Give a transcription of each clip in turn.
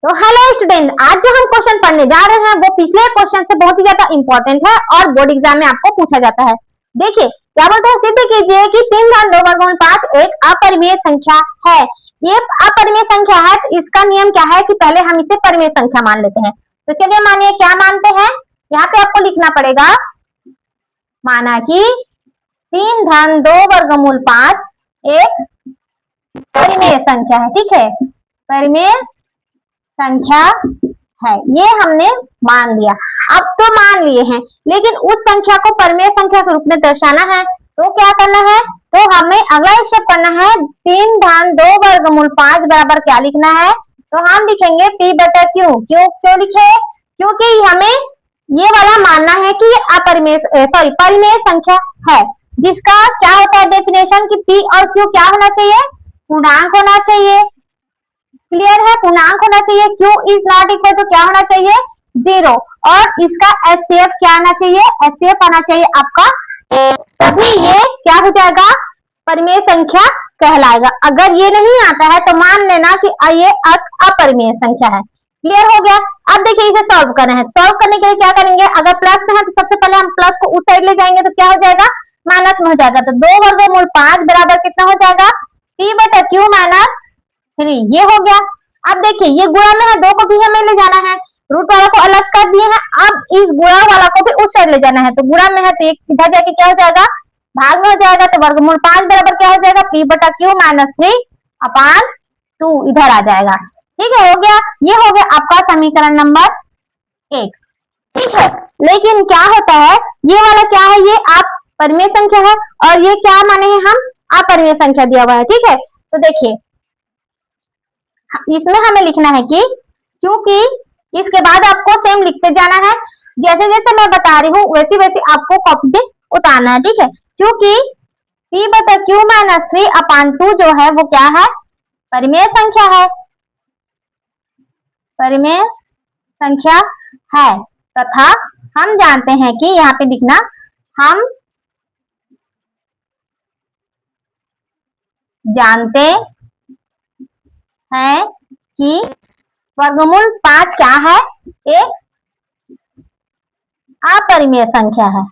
तो hello student, आज जो हम क्वेश्चन पढ़ने जा रहे हैं वो पिछले क्वेश्चन से बहुत ही ज्यादा इंपॉर्टेंट है और बोर्ड एग्जाम में आपको पूछा जाता है। देखिए क्या बोलते हैं, सिद्ध कीजिए कि 3/2 एक अपरिमेय संख्या है। ये अपरिमेय संख्या है तो इसका नियम क्या है कि पहले हम इसे परिमेय संख्या मान लेते हैं। तो चलिए मानिए क्या मानते हैं, यहाँ पे आपको लिखना पड़ेगा, माना कि 3/2 एक परिमेय संख्या है। ठीक है, परिमेय संख्या है, ये हमने मान लिया। अब तो मान लिए हैं, लेकिन उस संख्या को परिमेय संख्या के रूप में दर्शाना है तो क्या करना है, तो हमें अगला स्टेप करना है। 3/2 बराबर क्या लिखना है, तो हम लिखेंगे p/q। क्यों लिखे, क्योंकि हमें ये वाला मानना है कि ये अपरिमेय परिमेय संख्या है, जिसका क्या होता है डेफिनेशन कि p और q क्या होना चाहिए, पूर्णांक होना चाहिए। क्लियर है, पूर्णांक होना चाहिए। q is not equal to क्या होना चाहिए, 0। और इसका एचसीएफ क्या आना चाहिए, एचसीएफ आना चाहिए आपका, तभी ये क्या हो जाएगा, परिमेय संख्या कहलाएगा। अगर ये नहीं आता है तो मान लेना कि ये अपरिमेय संख्या है। क्लियर हो गया। अब देखिए इसे सॉल्व करना है। सॉल्व करने के लिए क्या करेंगे, अगर प्लस में है तो सबसे पहले हम प्लस को उस साइड ले जाएंगे तो क्या हो जाएगा, माइनस में हो जाएगा। तो 2/5 बराबर कितना हो जाएगा, p/q माइनस 3। ये हो गया। अब देखिए ये गुणा में है, 2 को भी हमें ले जाना है, रूट वाला को अलग कर दिए हैं। अब इस गुणा वाला को भी उस साइड ले जाना है, तो गुणा में है तो एक इधर जाके क्या हो जाएगा, भाग में हो जाएगा। तो 5 बराबर क्या हो जाएगा, p/q माइनस 3/2 इधर आ जाएगा। ठीक है, हो गया। ये हो गया आपका समीकरण नंबर 1। ठीक है, लेकिन क्या होता है, ये वाला क्या है, ये आप परिमेय संख्या है और ये क्या माने हैं हम, अपरिमेय संख्या दिया हुआ है। ठीक है, तो देखिए इसमें हमें लिखना है कि क्योंकि इसके बाद आपको सेम लिखते जाना है, जैसे जैसे मैं बता रही हूँ वैसे वैसे आपको कॉपी पे उतारना है। ठीक है, क्योंकि p/q माइनस 3/2 जो है वो क्या है, परिमेय संख्या है, परिमेय संख्या है। तथा हम जानते हैं कि यहाँ पे लिखना, हम जानते है कि वर्गमूल 5 क्या है, एक अपरिमेय संख्या है।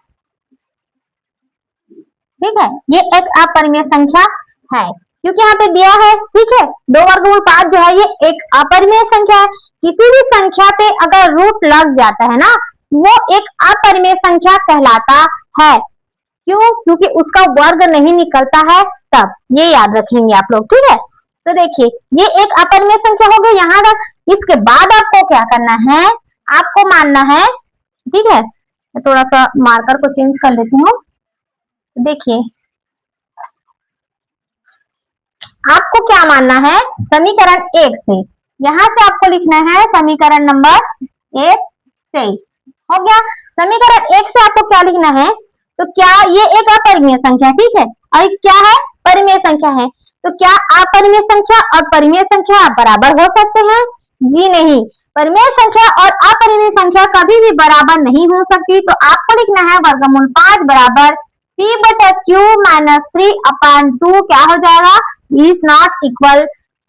ठीक है, ये एक अपरिमेय संख्या है क्योंकि यहाँ पे दिया है। ठीक है, 2/5 जो है ये एक अपरिमेय संख्या है। किसी भी संख्या पे अगर रूट लग जाता है ना, वो एक अपरिमेय संख्या कहलाता है। क्यों, क्योंकि उसका वर्ग नहीं निकलता है तब। ये याद रखेंगे आप लोग। ठीक है, तो देखिए ये एक अपरिमेय संख्या हो गई यहाँ तक। इसके बाद आपको क्या करना है, आपको मानना है, ठीक है, थोड़ा सा मार्कर को चेंज कर लेती हूँ। देखिए आपको क्या मानना है, समीकरण 1 से, यहाँ से आपको लिखना है समीकरण नंबर 1 से। हो गया। समीकरण 1 से आपको क्या लिखना है, तो क्या ये एक अपरिमेय संख्या है। ठीक है, और क्या है, परिमेय संख्या है। तो क्या अपरिमेय संख्या और परिमेय संख्या बराबर हो सकते हैं, जी नहीं। परिमेय संख्या और अपरिमेय संख्या कभी भी बराबर नहीं हो सकती। तो आपको लिखना है वर्गमूल 5 बराबर p/q माइनस 3/2 क्या हो जाएगा, इज नॉट इक्वल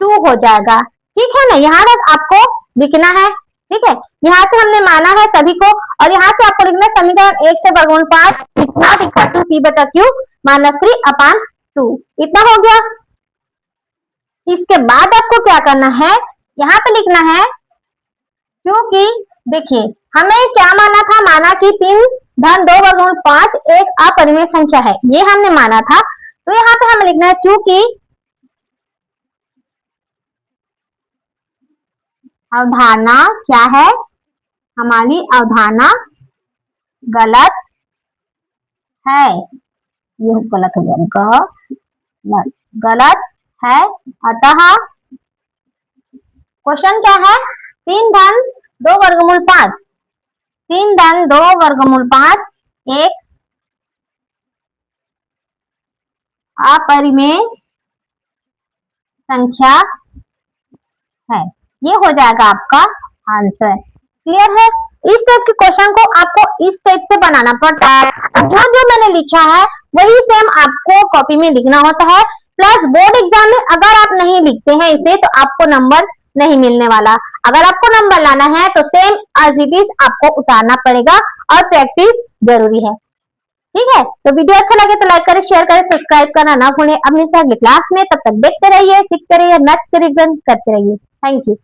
टू हो जाएगा। ठीक है ना, यहाँ तक आपको लिखना है। ठीक है, यहाँ से हमने माना है सभी को, और यहाँ से आपको लिखना है समीकरण 1 से वर्गमूल 5 is not equal to p/q minus 3/2। इतना हो गया। इसके बाद आपको क्या करना है, यहाँ पे लिखना है, क्योंकि देखिए हमें क्या माना था, माना कि 3/2 एक अपरिमेय संख्या है, ये हमने माना था। तो यहाँ पे हमें लिखना है क्योंकि अवधारणा क्या है, हमारी अवधारणा गलत है। ये गलत हो जाएगा, गलत है। अतः क्वेश्चन क्या है, 3/2 एक अपरिमेय संख्या है। ये हो जाएगा आपका आंसर। क्लियर है। इस टाइप के क्वेश्चन को आपको इस टाइप से बनाना पड़ता है। जो जो मैंने लिखा है वही सेम आपको कॉपी में लिखना होता है। प्लस बोर्ड एग्जाम में अगर आप नहीं लिखते हैं इसे तो आपको नंबर नहीं मिलने वाला। अगर आपको नंबर लाना है तो सेम एज इट इज आपको उतारना पड़ेगा और प्रैक्टिस जरूरी है। ठीक है, तो वीडियो अच्छा लगे तो लाइक करें, शेयर करें, सब्सक्राइब करना ना भूलें। अपने से अगली क्लास में, तब तक देखते रहिए, सीखते रहिए, मैथ्स के रिवीजन करते रहिए। Thank you.